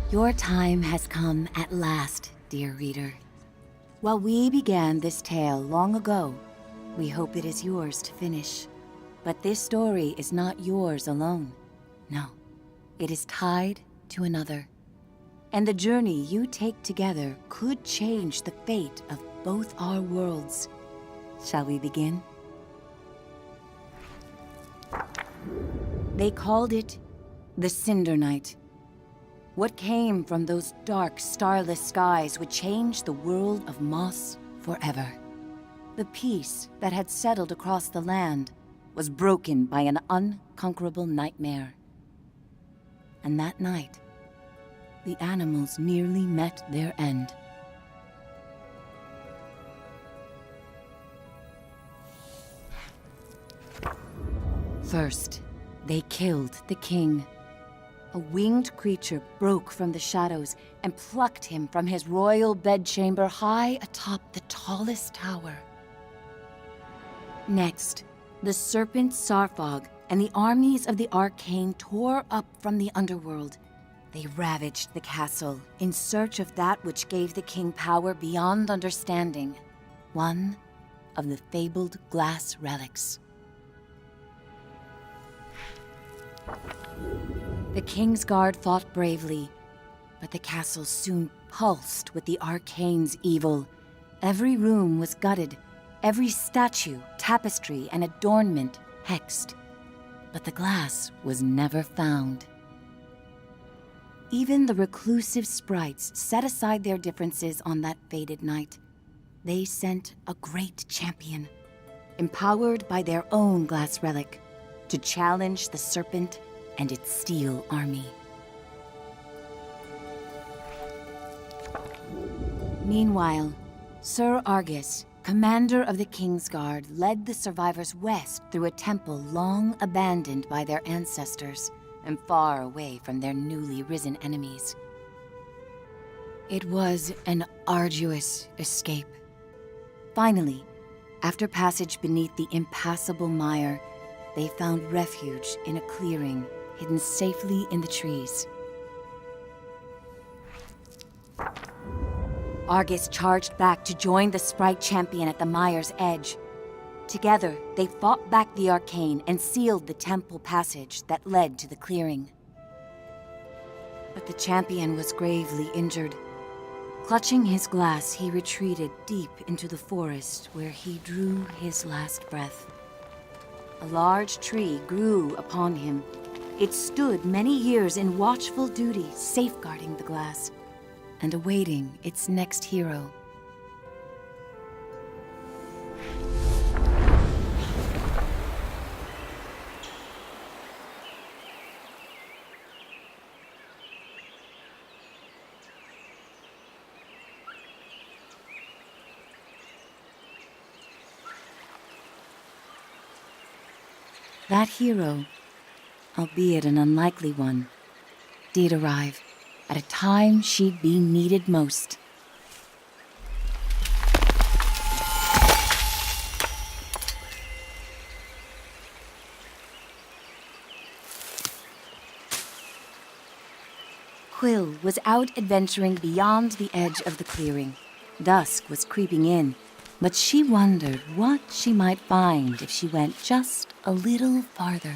Your time has come at last, dear reader. While we began this tale long ago, we hope it is yours to finish. But this story is not yours alone. No, it is tied to another. And the journey you take together could change the fate of both our worlds. Shall we begin? They called it the Cinder Night. What came from those dark, starless skies would change the world of Moss forever. The peace that had settled across the land was broken by an unconquerable nightmare. And that night, the animals nearly met their end. First, they killed the king. A winged creature broke from the shadows and plucked him from his royal bedchamber high atop the tallest tower. Next, the serpent Sarfog and the armies of the Arcane tore up from the underworld. They ravaged the castle in search of that which gave the king power beyond understanding, one of the fabled glass relics. The King's Guard fought bravely, but the castle soon pulsed with the Arcane's evil. Every room was gutted, every statue, tapestry, and adornment hexed. But the glass was never found. Even the reclusive sprites set aside their differences on that fated night. They sent a great champion, empowered by their own glass relic, to challenge the serpent and its steel army. Meanwhile, Sir Argus, commander of the King's Guard, led the survivors west through a temple long abandoned by their ancestors and far away from their newly risen enemies. It was an arduous escape. Finally, after passage beneath the impassable mire, they found refuge in a clearing hidden safely in the trees. Argus charged back to join the sprite champion at the mire's edge. Together, they fought back the Arcane and sealed the temple passage that led to the clearing. But the champion was gravely injured. Clutching his glass, he retreated deep into the forest where he drew his last breath. A large tree grew upon him. It stood many years in watchful duty, safeguarding the glass and awaiting its next hero. That hero, albeit an unlikely one, did arrive at a time she'd be needed most. Quill was out adventuring beyond the edge of the clearing. Dusk was creeping in, but she wondered what she might find if she went just a little farther.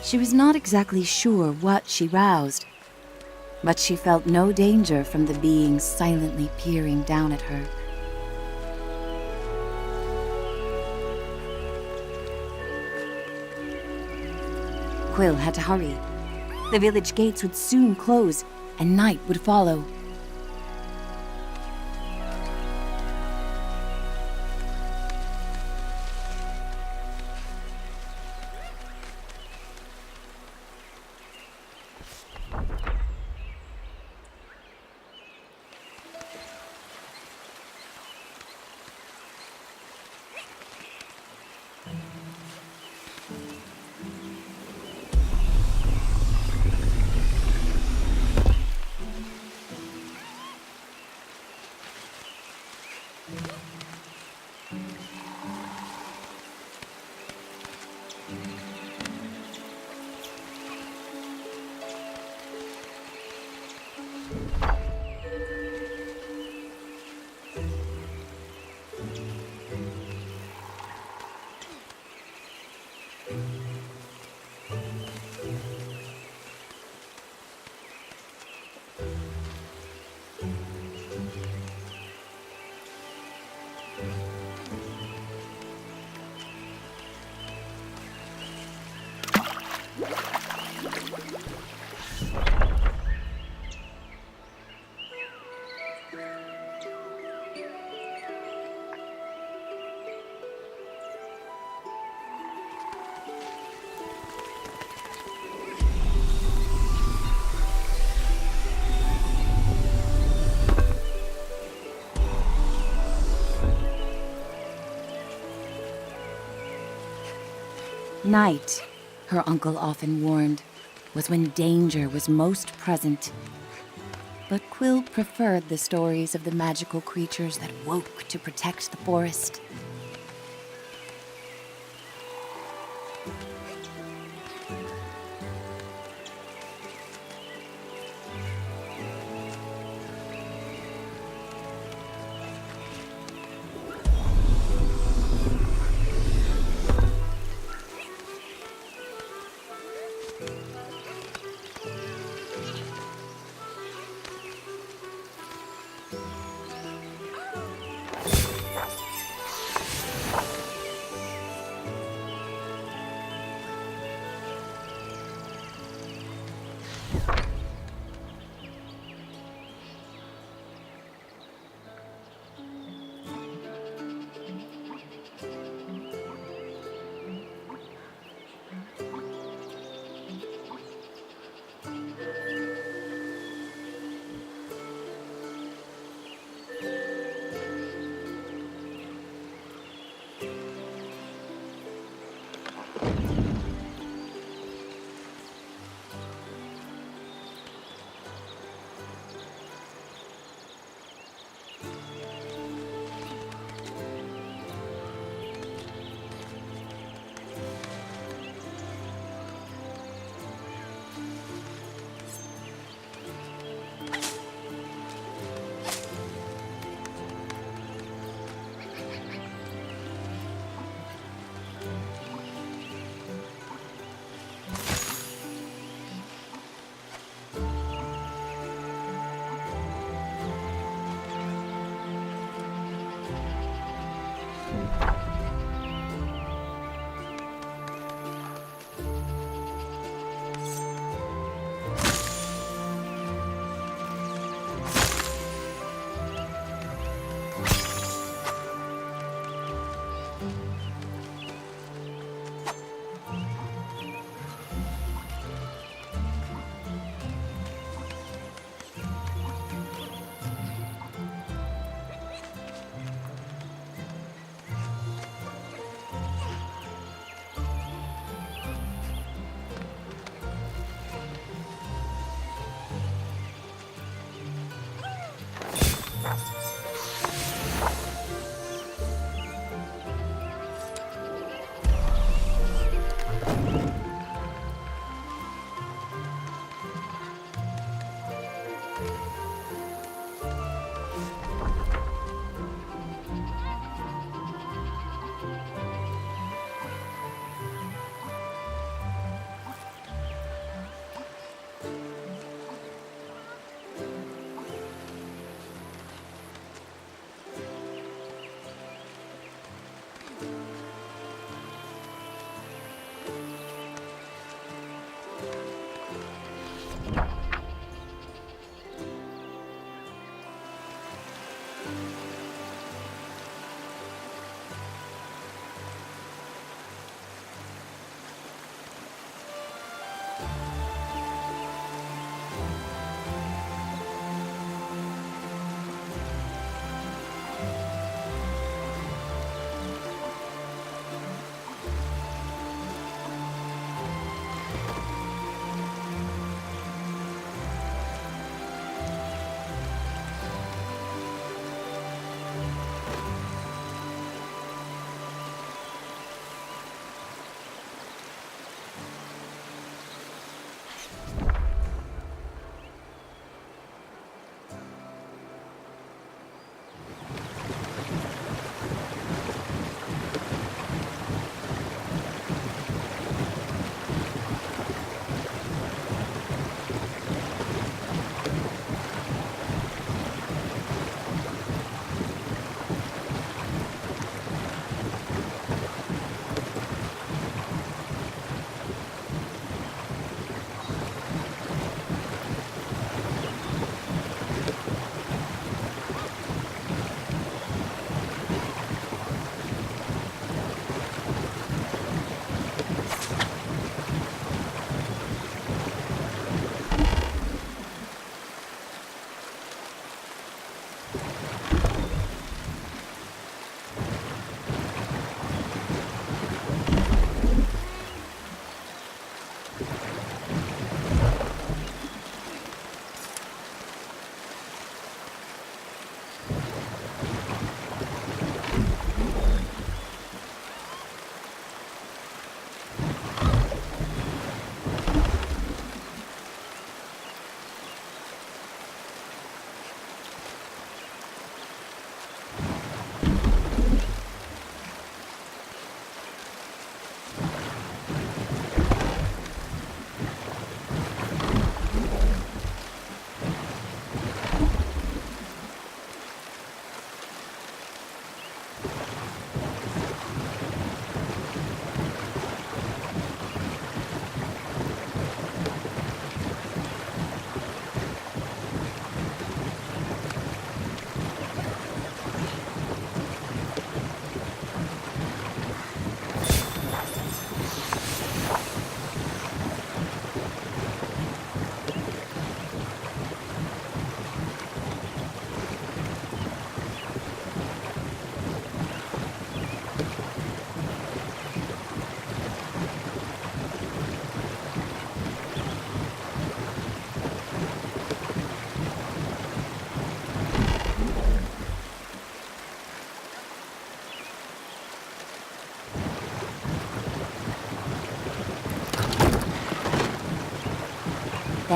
She was not exactly sure what she roused, but she felt no danger from the being silently peering down at her. Quill had to hurry. The village gates would soon close, and night would follow. Night, her uncle often warned, was when danger was most present. But Quill preferred the stories of the magical creatures that woke to protect the forest.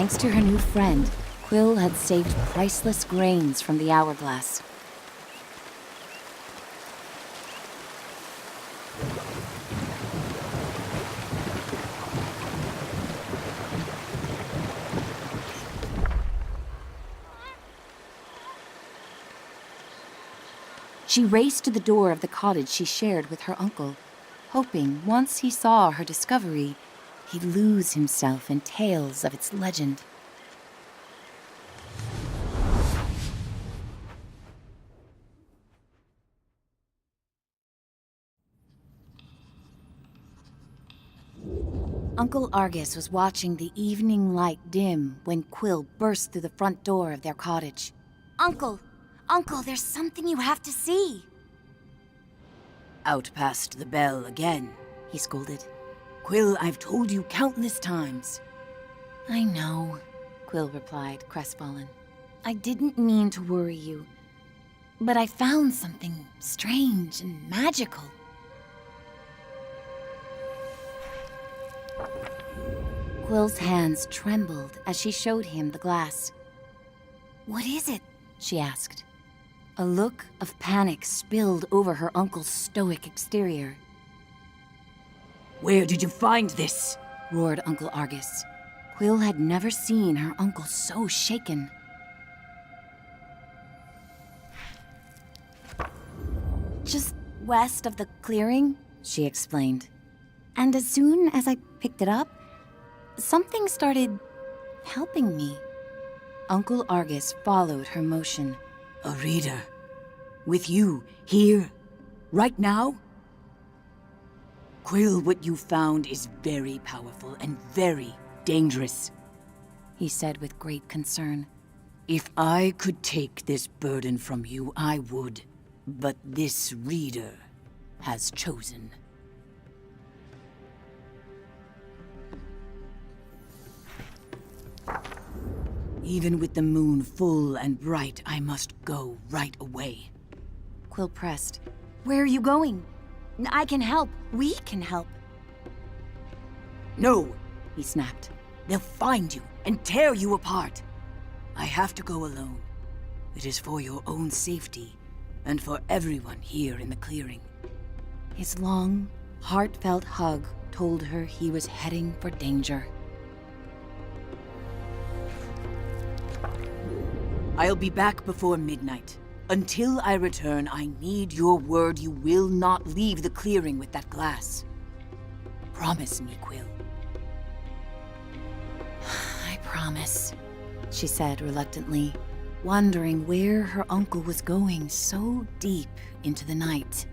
Thanks to her new friend, Quill had saved priceless grains from the hourglass. She raced to the door of the cottage she shared with her uncle, hoping once he saw her discovery, he'd lose himself in tales of its legend. Uncle Argus was watching the evening light dim when Quill burst through the front door of their cottage. Uncle, there's something you have to see. Out past the bell again, he scolded. Quill, I've told you countless times. I know, Quill replied, crestfallen. I didn't mean to worry you, but I found something strange and magical. Quill's hands trembled as she showed him the glass. What is it? She asked. A look of panic spilled over her uncle's stoic exterior. Where did you find this? Roared Uncle Argus. Quill had never seen her uncle so shaken. Just west of the clearing, she explained. And as soon as I picked it up, something started helping me. Uncle Argus followed her motion. A reader? With you, here, right now? Quill, what you found is very powerful and very dangerous, he said with great concern. If I could take this burden from you, I would. But this reader has chosen. Even with the moon full and bright, I must go right away. Quill pressed. Where are you going? I can help. We can help. No, he snapped. They'll find you and tear you apart. I have to go alone. It is for your own safety and for everyone here in the clearing. His long, heartfelt hug told her he was heading for danger. I'll be back before midnight. Until I return, I need your word you will not leave the clearing with that glass. Promise me, Quill. I promise, she said reluctantly, wondering where her uncle was going so deep into the night.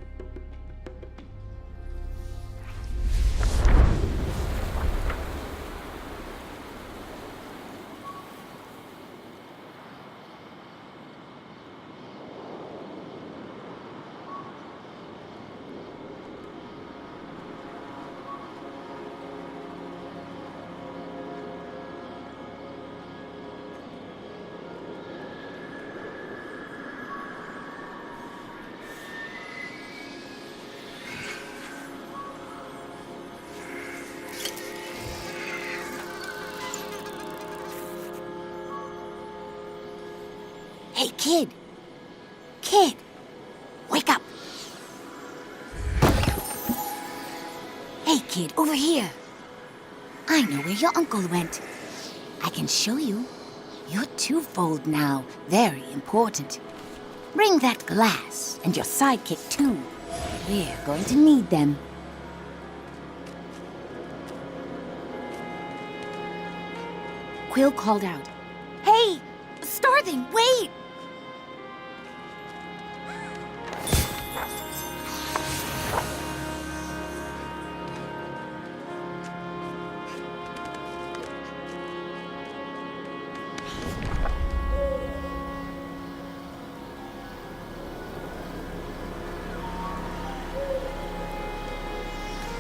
Hey, kid! Kid! Wake up! Hey, kid, over here! I know where your uncle went. I can show you. You're twofold now, very important. Bring that glass, and your sidekick too. We're going to need them. Quill called out. Hey! Starthing, wait!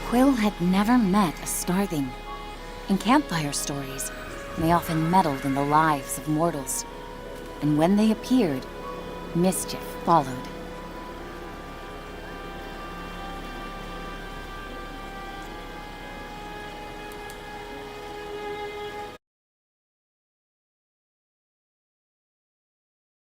Quill had never met a Starthing. In campfire stories, they often meddled in the lives of mortals. And when they appeared, mischief followed.